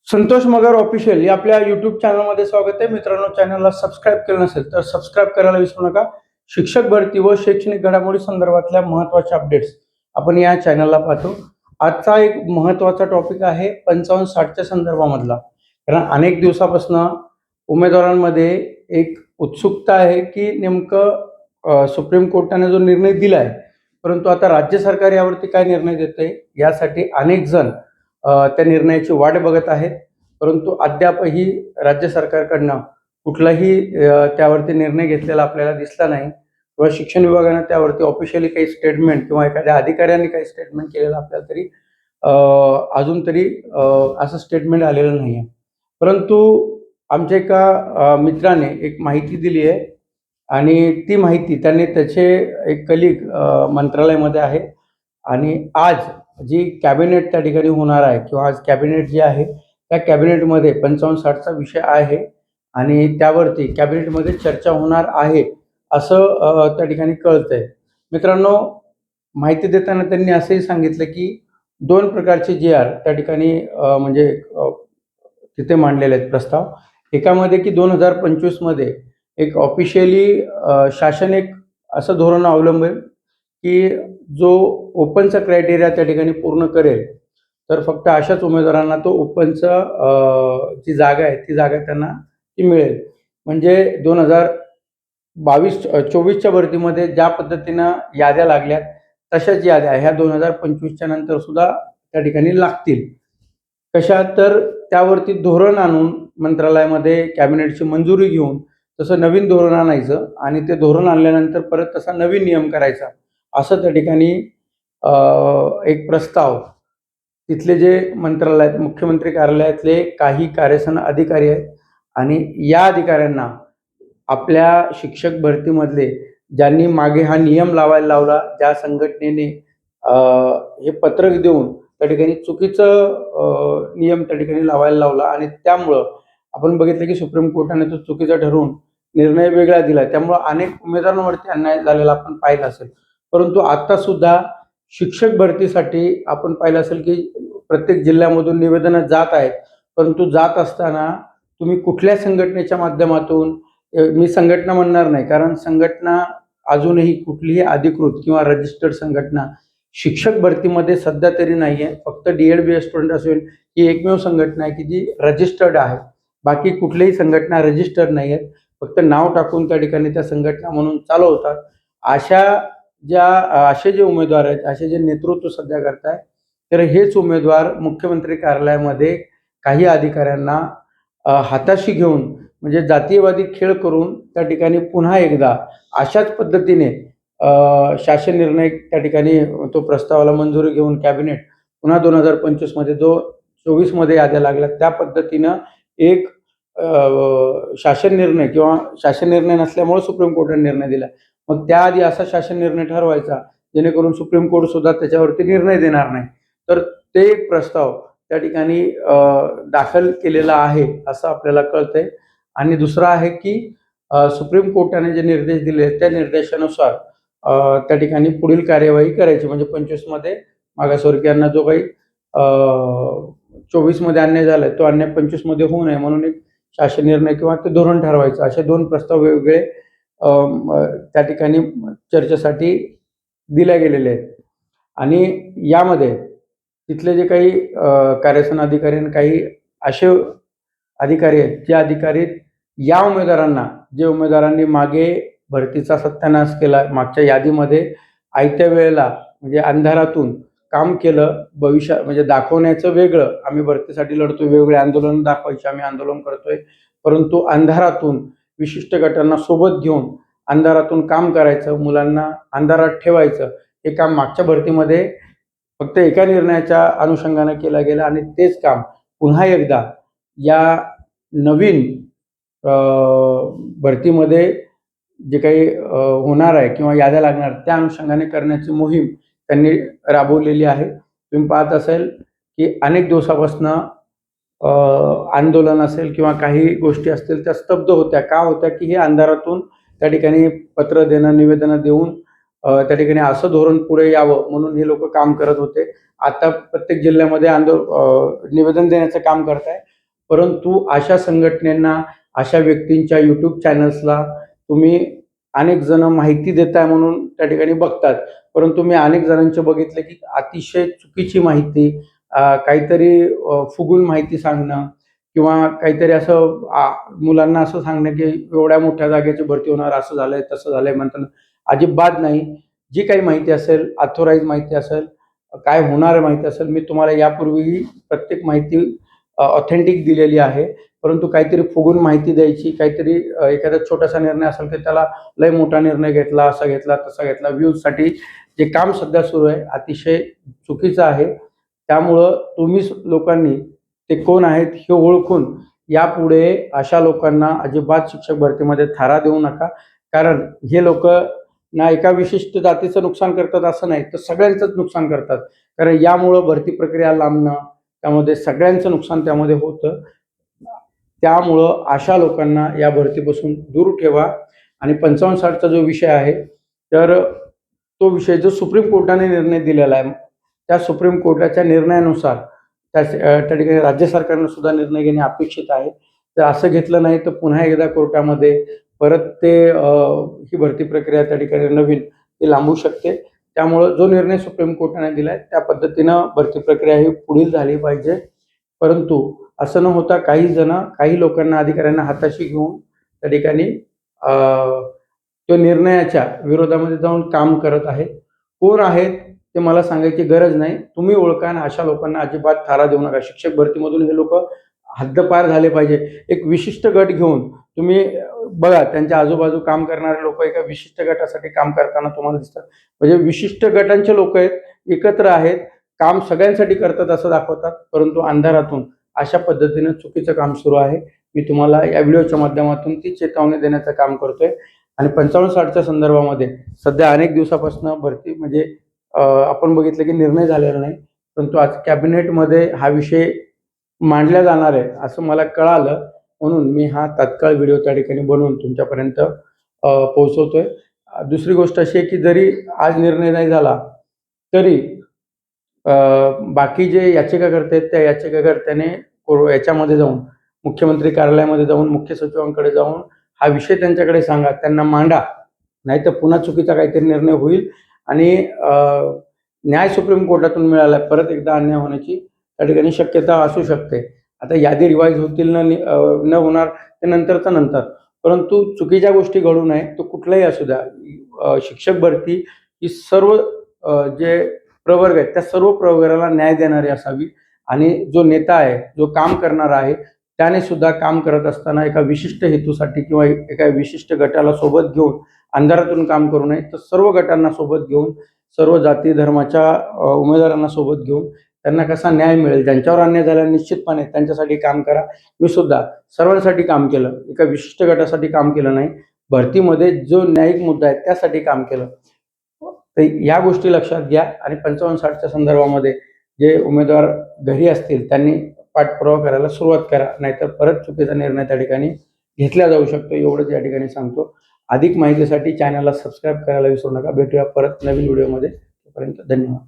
संतोष मगर official या आपल्या YouTube चॅनलमध्ये स्वागत आहे. मित्रांनो, चॅनलला सबस्क्राईब केलं नसेल तर सबस्क्राईब करायला विसरू नका. शिक्षक भरती व शैक्षणिक घडामोडी संदर्भातल्या महत्त्वाच्या अपडेट्स आपण या चॅनलला पाहतो. आजचा एक महत्त्वाचा टॉपिक आहे 55-60च्या संदर्भामधला. कारण अनेक दिवसापासून उमेदवारांमध्ये एक उत्सुकता आहे की नेमकं सुप्रीम कोर्टाने जो निर्णय दिला आहे, परंतु आता राज्य सरकार यावरती काय निर्णय देतंय यासाठी अनेक जण त्या निर्णयाची वाट बघत आहेत. परंतु अद्यापही राज्य सरकारकडनं कुठलाही त्यावरती निर्णय घेतलेला आपल्याला दिसला नाही किंवा शिक्षण विभागाने त्यावरती ऑफिशियली काही स्टेटमेंट किंवा एखाद्या अधिकाऱ्यांनी काही स्टेटमेंट केलेलं आपल्याला तरी अजून तरी असं स्टेटमेंट आलेलं नाही आहे. परंतु आमच्या एका मित्राने एक माहिती दिली आहे आणि ती माहिती त्यांनी त्याचे एक कलिग मंत्रालयामध्ये आहे आणि आज जी कॅबिनेट त्या ठिकाणी होणार आहे किंवा आज कॅबिनेट जे आहे त्या कॅबिनेटमध्ये 55-60चा विषय आहे आणि त्यावरती कॅबिनेटमध्ये चर्चा होणार आहे असं त्या ठिकाणी कळतंय. मित्रांनो, माहिती देताना त्यांनी असंही सांगितलं की 2 प्रकारचे जी आर त्या ठिकाणी म्हणजे तिथे मांडलेले आहेत प्रस्ताव. एकामध्ये की 2025 मध्ये एक ऑफिशियली शासन एक असं धोरण अवलंबेल की जो ओपनचा क्रायटेरिया त्या ठिकाणी पूर्ण करेल तर फक्त अशाच उमेदवारांना तो ओपनचा जी जागा आहे ती जागा त्यांना ती मिळेल. म्हणजे 2022-24च्या भरतीमध्ये ज्या पद्धतीनं याद्या लागल्यात तशाच याद्या ह्या 2025च्या नंतर सुद्धा त्या ठिकाणी लागतील. कशा तर त्यावरती धोरण आणून मंत्रालयामध्ये कॅबिनेटची मंजुरी घेऊन तसं नवीन धोरण आणायचं आणि ते धोरण आणल्यानंतर परत तसा नवीन नियम करायचा असं त्या ठिकाणी एक प्रस्ताव तिथले जे मंत्रालयात मुख्यमंत्री कार्यालयातले काही कार्यसन अधिकारी आहेत आणि या अधिकाऱ्यांना आपल्या शिक्षक भरतीमधले ज्यांनी मागे हा नियम लावायला लावला, ज्या संघटनेने हे पत्रक देऊन त्या ठिकाणी चुकीचं नियम त्या ठिकाणी लावायला लावला आणि त्यामुळं आपण बघितलं की सुप्रीम कोर्टाने तो चुकीचा ठरवून निर्णय वेगळा दिला. त्यामुळं अनेक उमेदवारांवरती अन्याय झालेला आपण पाहिलं असेल. परंतु आता सुद्धा शिक्षक भरतीसाठी आपण पाहिलं असेल की प्रत्येक जिल्ह्यामधून निवेदनं जात आहेत. परंतु जात असताना तुम्ही कुठल्या संघटनेच्या माध्यमातून, मी संघटना म्हणणार नाही कारण संघटना अजूनही कुठलीही अधिकृत किंवा रजिस्टर्ड संघटना शिक्षक भरतीमध्ये सध्या तरी नाही आहे. फक्त DED BEd स्टुडंट असेल ही एकमेव संघटना आहे की जी रजिस्टर्ड आहे. बाकी कुठल्याही संघटना रजिस्टर्ड नाही आहेत. फक्त नाव टाकून त्या ठिकाणी त्या संघटना म्हणून चालवतात. असे जे उमेदवार आहेत, असे जे नेतृत्व सध्या करताय, तर हेच उमेदवार मुख्यमंत्री कार्यालयामध्ये काही अधिकाऱ्यांना हाताशी घेऊन म्हणजे जातीयवादी खेळ करून त्या ठिकाणी पुन्हा एकदा अशाच पद्धतीने शासन निर्णय त्या ठिकाणी तो प्रस्तावाला मंजुरी घेऊन कॅबिनेट पुन्हा 2025 मध्ये जो 24 मध्ये याद्या लागल्या त्या पद्धतीनं एक शासन निर्णय किंवा शासन निर्णय नसल्यामुळे सुप्रीम कोर्टाने निर्णय दिला. मग त्याआधी असा शासन निर्णय ठरवायचा जेणेकरून सुप्रीम कोर्ट सुद्धा त्याच्यावरती निर्णय देणार नाही. तर ते एक प्रस्ताव त्या ठिकाणी दाखल केलेला आहे असं आपल्याला कळतंय. आणि दुसरा आहे की सुप्रीम कोर्टाने जे निर्देश दिले त्या निर्देशानुसार त्या ठिकाणी पुढील कार्यवाही करायची. म्हणजे 25 मध्ये मागासवर्गीयांना जो काही 24 मध्ये अन्याय झालाय तो अन्याय 25 मध्ये होऊ नये म्हणून एक शासन निर्णय किंवा ते धोरण ठरवायचं. असे 2 प्रस्ताव वेगवेगळे त्या ठिकाणी चर्चेसाठी दिले गेलेले आहेत. आणि यामध्ये तिथले जे काही कार्यसन अधिकारी आणि काही असे अधिकारी आहेत जे अधिकारी या उमेदवारांना, जे उमेदवारांनी मागे भरतीचा सत्यानाश केला, मागच्या यादीमध्ये आयत्या वेळेला म्हणजे अंधारातून काम केलं, भविष्यात म्हणजे दाखवण्याचं वेगळं, आम्ही भरतीसाठी लढतोय, वेगवेगळे आंदोलन दाखवायचे, आम्ही आंदोलन करतोय, परंतु अंधारातून विशिष्ट गटांना सोबत घेऊन अंधारातून काम करायचं, मुलांना अंधारात ठेवायचं, हे काम मागच्या भरतीमध्ये फक्त एका निर्णयाच्या अनुषंगाने केलं गेलं आणि तेच काम पुन्हा एकदा या नवीन भरतीमध्ये जे काही होणार आहे किंवा याद्या लागणार त्या अनुषंगाने करण्याची मोहीम त्यांनी राबवलेली आहे. तुम्ही पाहत असाल की अनेक दिवसापासून आंदोलन असेल किंवा काही गोष्टी असतील त्या स्तब्ध होत्या. का होत्या की हे अंधारातून त्या ठिकाणी पत्र देणं, निवेदनं देऊन त्या ठिकाणी असं धोरण पुढे यावं म्हणून हे लोक काम करत होते. आता प्रत्येक जिल्ह्यामध्ये निवेदन देण्याचं काम करताय, परंतु अशा संघटनेना, अशा व्यक्तींच्या यूट्यूब चॅनल्सला तुम्ही अनेक जण माहिती देताय म्हणून त्या ठिकाणी बघतात, परंतु मी अनेक जणांचे बघितले की अतिशय चुकीची माहिती, काहीतरी फुगून माहिती सांगणं किंवा काहीतरी असं मुलांना असं सांगणं की एवढ्या मोठ्या जागेची भरती होणार, असं झालंय तसं झालंय म्हणताना अजिबात नाही. जी काही माहिती असेल, ऑथोराईज माहिती असेल, काय होणार माहिती असेल, मी तुम्हाला यापूर्वीही प्रत्येक माहिती ऑथेंटिक दिलेली आहे. परंतु काहीतरी फुगून माहिती द्यायची, काहीतरी एखादा छोटासा निर्णय असेल की त्याला लय मोठा निर्णय घेतला, असा घेतला तसा घेतला, व्ह्यूजसाठी जे काम सध्या सुरू आहे अतिशय चुकीचं आहे. त्यामुळं तुम्ही लोकांनी ते कोण आहेत हे ओळखून यापुढे अशा लोकांना अजिबात शिक्षक भरतीमध्ये थारा देऊ नका. कारण हे लोक ना एका विशिष्ट जातीचं नुकसान करतात असं नाही, तर सगळ्यांचंच नुकसान करतात. कारण यामुळं भरती प्रक्रिया लांबणं, त्यामध्ये सगळ्यांचं नुकसान त्यामध्ये होतं. त्यामुळं अशा लोकांना या भरतीपासून दूर ठेवा. आणि 55-60चा जो विषय आहे, तर तो विषय जो सुप्रीम कोर्टाने निर्णय दिलेला आहे, त्या सुप्रीम कोर्टाच्या निर्णयानुसार त्या ठिकाणी राज्य सरकारनं सुद्धा निर्णय घेणे अपेक्षित आहे. जर असं घेतलं नाही तर पुन्हा एकदा कोर्टामध्ये परत ते ही भरती प्रक्रिया त्या ठिकाणी नवीन ती लांबू शकते. त्यामुळं जो निर्णय सुप्रीम कोर्टाने दिला आहे त्या पद्धतीनं भरती प्रक्रिया ही पुढील झाली पाहिजे. परंतु असं न होता काही लोकांना, अधिकाऱ्यांना हाताशी घेऊन त्या ठिकाणी तो निर्णयाच्या विरोधामध्ये जाऊन काम करत आहेत. कोण आहेत ते मला सांगायची गरज नाही, तुम्ही ओळखा आणि अशा लोकांना अजिबात थारा देऊ नका. शिक्षक भरतीमधून हे लोक हद्दपार झाले पाहिजे. एक विशिष्ट गट घेऊन तुम्ही बघा, त्यांच्या आजूबाजू काम करणारे लोक एका विशिष्ट गटासाठी काम करताना तुम्हाला दिसतात. म्हणजे विशिष्ट गटांचे लोक आहेत, एकत्र आहेत, काम सगळ्यांसाठी करतात असं दाखवतात, परंतु अंधारातून अशा पद्धतीनं चुकीचं काम सुरू आहे. मी तुम्हाला या व्हिडिओच्या माध्यमातून ती चेतावणी देण्याचं काम करतोय. आणि 55-60च्या संदर्भामध्ये सध्या अनेक दिवसापासून भरती म्हणजे आपण बघितलं की निर्णय झालेला नाही, परंतु आज कॅबिनेटमध्ये हा विषय मांडला जाणार आहे असं मला कळालं, म्हणून मी हा तात्काळ व्हिडिओ त्या ठिकाणी बनवून तुमच्यापर्यंत पोहोचवतोय. दुसरी गोष्ट अशी आहे की जरी आज निर्णय नाही झाला तरी बाकी जे याचिकाकर्ते आहेत त्या याचिकाकर्त्याने याच्यामध्ये जाऊन मुख्यमंत्री कार्यालयामध्ये जाऊन, मुख्य सचिवांकडे जाऊन हा विषय त्यांच्याकडे सांगा, त्यांना मांडा. नाही तर पुन्हा चुकीचा काहीतरी निर्णय होईल आणि न्याय सुप्रीम कोर्टातून मिळाला परत एकदा अन्याय होण्याची त्या ठिकाणी शक्यता असू शकते. आता यादी रिवाईज होतील न होणार ते नंतरचं नंतर, परंतु चुकीच्या गोष्टी घडू नये. तो कुठलाही असू द्या, शिक्षक भरती ही सर्व जे प्रवर्ग आहेत त्या सर्व प्रवर्गाला न्याय देणारी असावी. आणि जो नेता आहे, जो काम करणारा आहे, त्याने सुद्धा काम करत असताना एका विशिष्ट हेतूसाठी किंवा एका विशिष्ट गटाला सोबत घेऊन अंधारातून काम करू नये, तर सर्व गटांना सोबत घेऊन, सर्व जाती धर्माच्या उमेदवारांना सोबत घेऊन त्यांना कसा न्याय मिळेल, ज्यांच्यावर अन्याय झाला निश्चितपणे त्यांच्यासाठी काम करा. मी सुद्धा सर्वांसाठी काम केलं, एका विशिष्ट गटासाठी काम केलं नाही. भरतीमध्ये जो न्यायिक मुद्दा आहे त्यासाठी काम केलं. तर या गोष्टी लक्षात घ्या. आणि 55-60च्या संदर्भामध्ये जे उमेदवार घरी असतील त्यांनी पाठपुरावा करायला सुरुवात करा, नाहीतर परत चुकीचा निर्णय त्या ठिकाणी घेतला जाऊ शकतो. एवढंच या ठिकाणी सांगतो. अधिक माहितीसाठी चॅनलला सबस्क्राईब करायला विसरू नका. भेटूया परत नवीन व्हिडिओमध्ये. तोपर्यंत धन्यवाद.